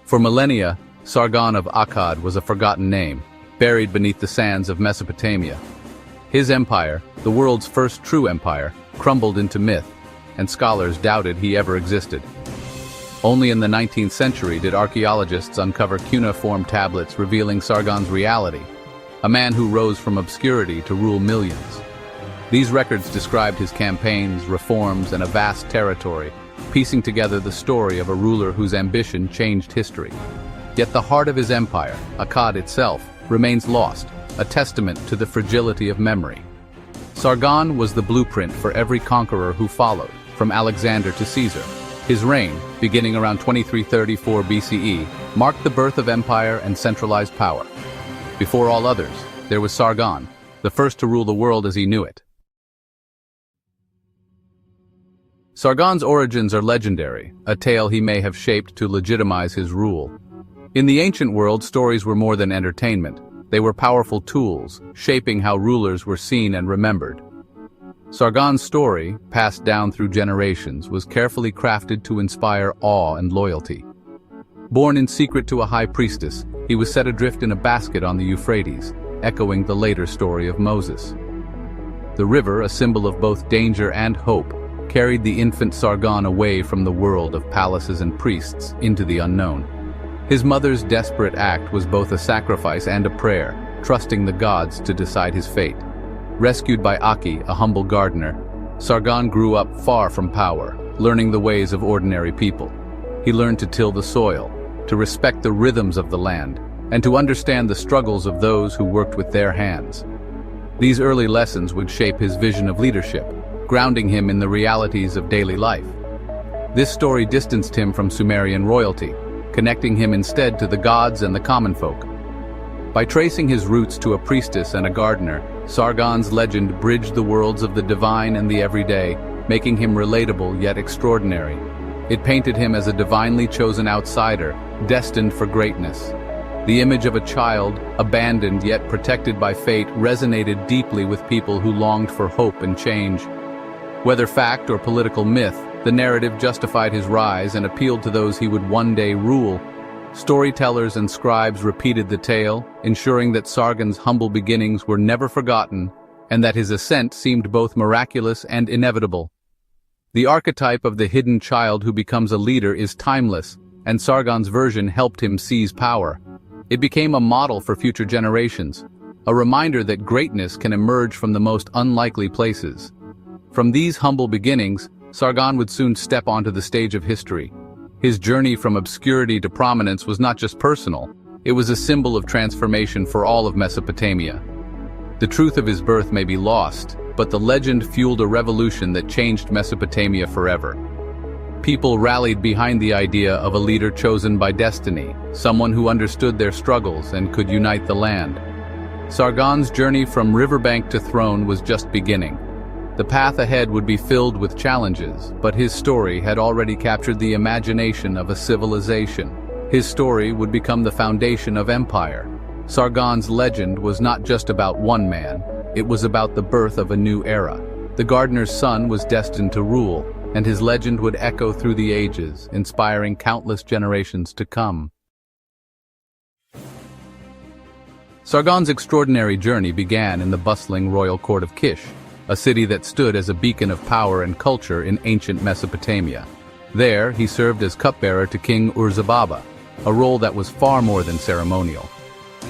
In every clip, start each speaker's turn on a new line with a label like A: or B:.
A: For millennia, Sargon of Akkad was a forgotten name, buried beneath the sands of Mesopotamia. His empire, the world's first true empire, crumbled into myth, and scholars doubted he ever existed. Only in the 19th century did archaeologists uncover cuneiform tablets revealing Sargon's reality, a man who rose from obscurity to rule millions. These records described his campaigns, reforms, and a vast territory, piecing together the story of a ruler whose ambition changed history. Yet the heart of his empire, Akkad itself, remains lost, a testament to the fragility of memory. Sargon was the blueprint for every conqueror who followed, from Alexander to Caesar. His reign, beginning around 2334 BCE, marked the birth of empire and centralized power. Before all others, there was Sargon, the first to rule the world as he knew it. Sargon's origins are legendary, a tale he may have shaped to legitimize his rule. In the ancient world, stories were more than entertainment. They were powerful tools, shaping how rulers were seen and remembered. Sargon's story, passed down through generations, was carefully crafted to inspire awe and loyalty. Born in secret to a high priestess, he was set adrift in a basket on the Euphrates, echoing the later story of Moses. The river, a symbol of both danger and hope, carried the infant Sargon away from the world of palaces and priests into the unknown. His mother's desperate act was both a sacrifice and a prayer, trusting the gods to decide his fate. Rescued by Aki, a humble gardener, Sargon grew up far from power, learning the ways of ordinary people. He learned to till the soil, to respect the rhythms of the land, and to understand the struggles of those who worked with their hands. These early lessons would shape his vision of leadership, grounding him in the realities of daily life. This story distanced him from Sumerian royalty, connecting him instead to the gods and the common folk. By tracing his roots to a priestess and a gardener, Sargon's legend bridged the worlds of the divine and the everyday, making him relatable yet extraordinary. It painted him as a divinely chosen outsider, destined for greatness. The image of a child, abandoned yet protected by fate, resonated deeply with people who longed for hope and change. Whether fact or political myth, the narrative justified his rise and appealed to those he would one day rule. Storytellers and scribes repeated the tale, ensuring that Sargon's humble beginnings were never forgotten, and that his ascent seemed both miraculous and inevitable. The archetype of the hidden child who becomes a leader is timeless, and Sargon's version helped him seize power. It became a model for future generations, a reminder that greatness can emerge from the most unlikely places. From these humble beginnings, Sargon would soon step onto the stage of history. His journey from obscurity to prominence was not just personal, it was a symbol of transformation for all of Mesopotamia. The truth of his birth may be lost, but the legend fueled a revolution that changed Mesopotamia forever. People rallied behind the idea of a leader chosen by destiny, someone who understood their struggles and could unite the land. Sargon's journey from riverbank to throne was just beginning. The path ahead would be filled with challenges, but his story had already captured the imagination of a civilization. His story would become the foundation of empire. Sargon's legend was not just about one man, it was about the birth of a new era. The gardener's son was destined to rule, and his legend would echo through the ages, inspiring countless generations to come. Sargon's extraordinary journey began in the bustling royal court of Kish, a city that stood as a beacon of power and culture in ancient Mesopotamia. There, he served as cupbearer to King Ur-Zababa, a role that was far more than ceremonial.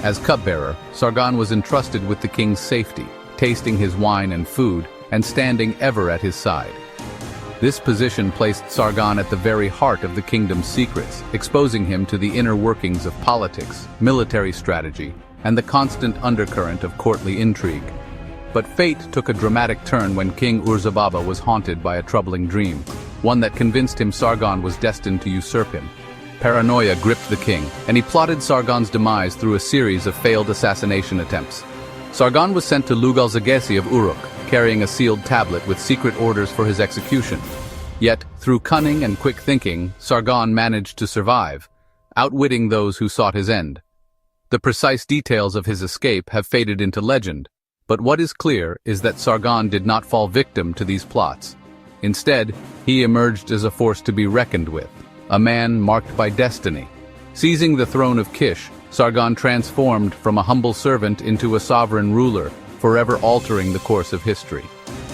A: As cupbearer, Sargon was entrusted with the king's safety, tasting his wine and food, and standing ever at his side. This position placed Sargon at the very heart of the kingdom's secrets, exposing him to the inner workings of politics, military strategy, and the constant undercurrent of courtly intrigue. But fate took a dramatic turn when King Ur-Zababa was haunted by a troubling dream, one that convinced him Sargon was destined to usurp him. Paranoia gripped the king, and he plotted Sargon's demise through a series of failed assassination attempts. Sargon was sent to Lugal-Zaggisi of Uruk, carrying a sealed tablet with secret orders for his execution. Yet, through cunning and quick thinking, Sargon managed to survive, outwitting those who sought his end. The precise details of his escape have faded into legend, but what is clear is that Sargon did not fall victim to these plots. Instead, he emerged as a force to be reckoned with, a man marked by destiny. Seizing the throne of Kish, Sargon transformed from a humble servant into a sovereign ruler, forever altering the course of history.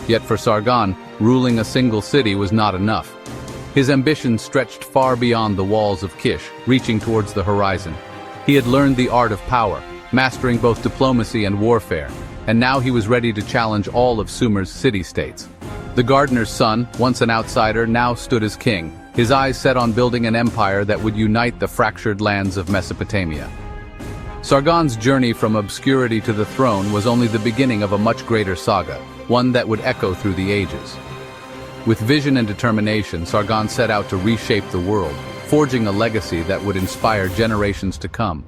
A: Yet for Sargon, ruling a single city was not enough. His ambition stretched far beyond the walls of Kish, reaching towards the horizon. He had learned the art of power, mastering both diplomacy and warfare, and now he was ready to challenge all of Sumer's city-states. The gardener's son, once an outsider, now stood as king, his eyes set on building an empire that would unite the fractured lands of Mesopotamia. Sargon's journey from obscurity to the throne was only the beginning of a much greater saga, one that would echo through the ages. With vision and determination, Sargon set out to reshape the world, forging a legacy that would inspire generations to come.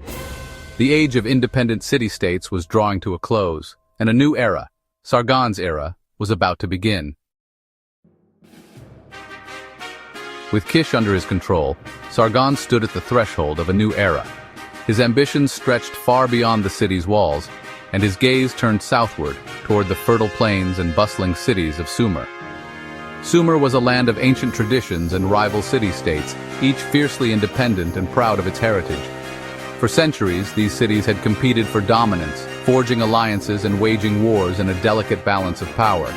A: The age of independent city-states was drawing to a close, and a new era, Sargon's era, was about to begin. With Kish under his control, Sargon stood at the threshold of a new era. His ambitions stretched far beyond the city's walls, and his gaze turned southward toward the fertile plains and bustling cities of Sumer. Sumer was a land of ancient traditions and rival city-states, each fiercely independent and proud of its heritage. For centuries, these cities had competed for dominance, forging alliances and waging wars in a delicate balance of power.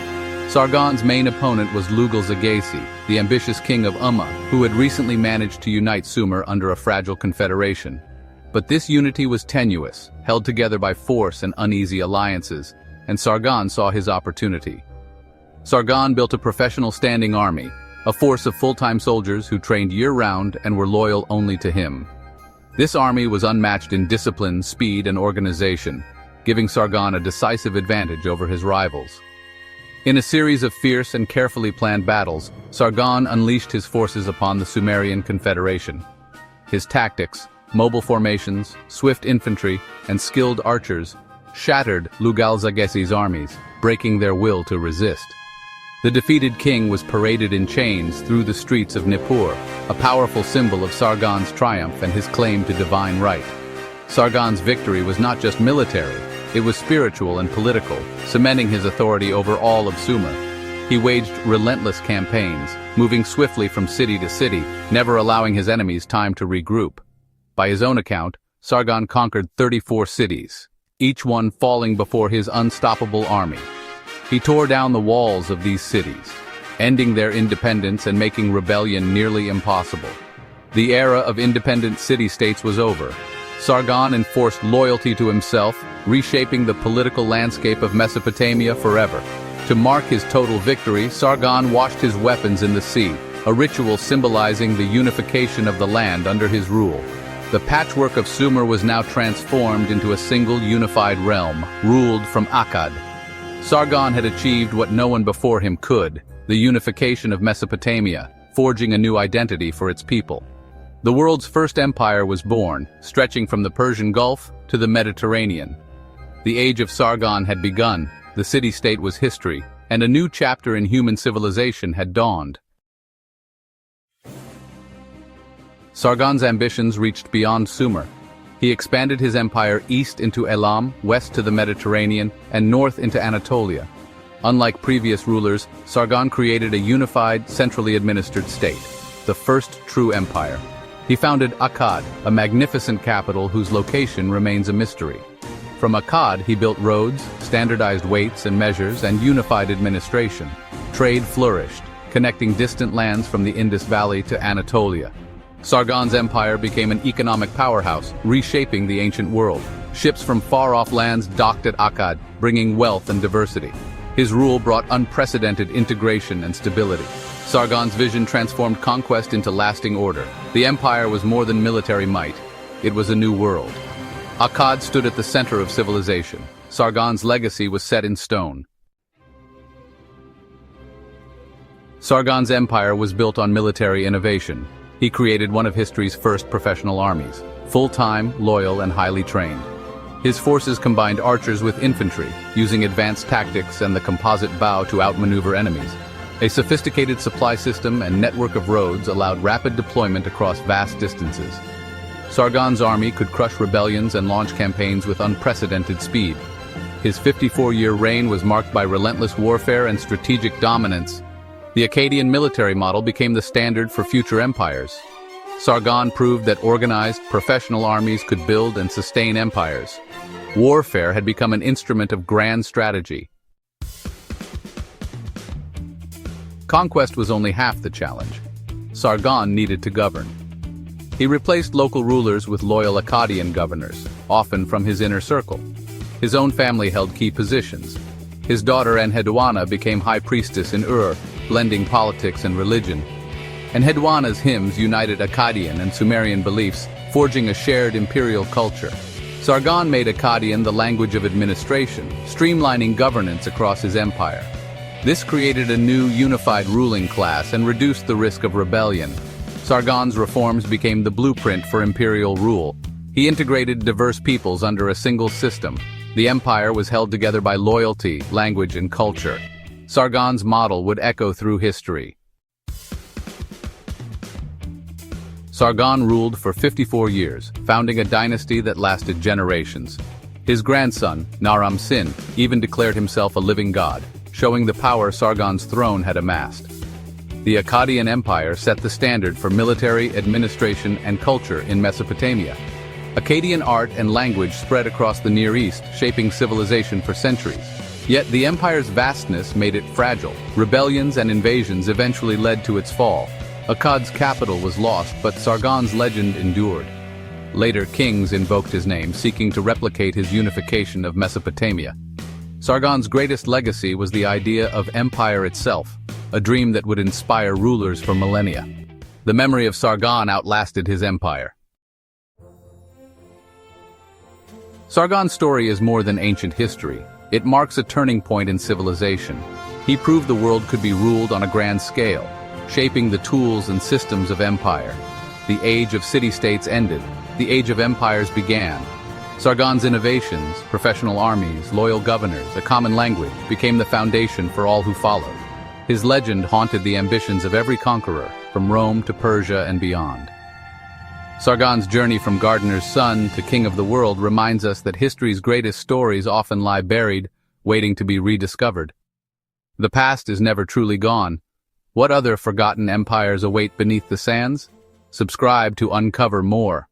A: Sargon's main opponent was Lugal-Zaggisi, the ambitious king of Umma, who had recently managed to unite Sumer under a fragile confederation. But this unity was tenuous, held together by force and uneasy alliances, and Sargon saw his opportunity. Sargon built a professional standing army, a force of full-time soldiers who trained year-round and were loyal only to him. This army was unmatched in discipline, speed, and organization, giving Sargon a decisive advantage over his rivals. In a series of fierce and carefully planned battles, Sargon unleashed his forces upon the Sumerian Confederation. His tactics, mobile formations, swift infantry, and skilled archers shattered Lugal-Zaggisi's armies, breaking their will to resist. The defeated king was paraded in chains through the streets of Nippur, a powerful symbol of Sargon's triumph and his claim to divine right. Sargon's victory was not just military, it was spiritual and political, cementing his authority over all of Sumer. He waged relentless campaigns, moving swiftly from city to city, never allowing his enemies time to regroup. By his own account, Sargon conquered 34 cities, each one falling before his unstoppable army. He tore down the walls of these cities, ending their independence and making rebellion nearly impossible. The era of independent city-states was over. Sargon enforced loyalty to himself, reshaping the political landscape of Mesopotamia forever. To mark his total victory, Sargon washed his weapons in the sea, a ritual symbolizing the unification of the land under his rule. The patchwork of Sumer was now transformed into a single unified realm, ruled from Akkad. Sargon had achieved what no one before him could, the unification of Mesopotamia, forging a new identity for its people. The world's first empire was born, stretching from the Persian Gulf to the Mediterranean. The age of Sargon had begun, the city-state was history, and a new chapter in human civilization had dawned. Sargon's ambitions reached beyond Sumer. He expanded his empire east into Elam, west to the Mediterranean, and north into Anatolia. Unlike previous rulers, Sargon created a unified, centrally administered state, the first true empire. He founded Akkad, a magnificent capital whose location remains a mystery. From Akkad, he built roads, standardized weights and measures, and unified administration. Trade flourished, connecting distant lands from the Indus Valley to Anatolia. Sargon's empire became an economic powerhouse, reshaping the ancient world. Ships from far-off lands docked at Akkad, bringing wealth and diversity. His rule brought unprecedented integration and stability. Sargon's vision transformed conquest into lasting order. The empire was more than military might. It was a new world. Akkad stood at the center of civilization. Sargon's legacy was set in stone. Sargon's empire was built on military innovation. He created one of history's first professional armies, full-time, loyal, and highly trained. His forces combined archers with infantry, using advanced tactics and the composite bow to outmaneuver enemies. A sophisticated supply system and network of roads allowed rapid deployment across vast distances. Sargon's army could crush rebellions and launch campaigns with unprecedented speed. His 54-year reign was marked by relentless warfare and strategic dominance. The Akkadian military model became the standard for future empires. Sargon proved that organized, professional armies could build and sustain empires. Warfare had become an instrument of grand strategy. Conquest was only half the challenge. Sargon needed to govern. He replaced local rulers with loyal Akkadian governors, often from his inner circle. His own family held key positions. His daughter Enheduanna became high priestess in Ur, blending politics and religion. Enheduanna's hymns united Akkadian and Sumerian beliefs, forging a shared imperial culture. Sargon made Akkadian the language of administration, streamlining governance across his empire. This created a new, unified ruling class and reduced the risk of rebellion. Sargon's reforms became the blueprint for imperial rule. He integrated diverse peoples under a single system. The empire was held together by loyalty, language, and culture. Sargon's model would echo through history. Sargon ruled for 54 years, founding a dynasty that lasted generations. His grandson, Naram-Sin, even declared himself a living god, showing the power Sargon's throne had amassed. The Akkadian Empire set the standard for military, administration, and culture in Mesopotamia. Akkadian art and language spread across the Near East, shaping civilization for centuries. Yet the empire's vastness made it fragile. Rebellions and invasions eventually led to its fall. Akkad's capital was lost, but Sargon's legend endured. Later kings invoked his name, seeking to replicate his unification of Mesopotamia. Sargon's greatest legacy was the idea of empire itself, a dream that would inspire rulers for millennia. The memory of Sargon outlasted his empire. Sargon's story is more than ancient history. It marks a turning point in civilization. He proved the world could be ruled on a grand scale, shaping the tools and systems of empire. The age of city-states ended. The age of empires began. Sargon's innovations, professional armies, loyal governors, a common language, became the foundation for all who followed. His legend haunted the ambitions of every conqueror, from Rome to Persia and beyond. Sargon's journey from gardener's son to king of the world reminds us that history's greatest stories often lie buried, waiting to be rediscovered. The past is never truly gone. What other forgotten empires await beneath the sands? Subscribe to uncover more.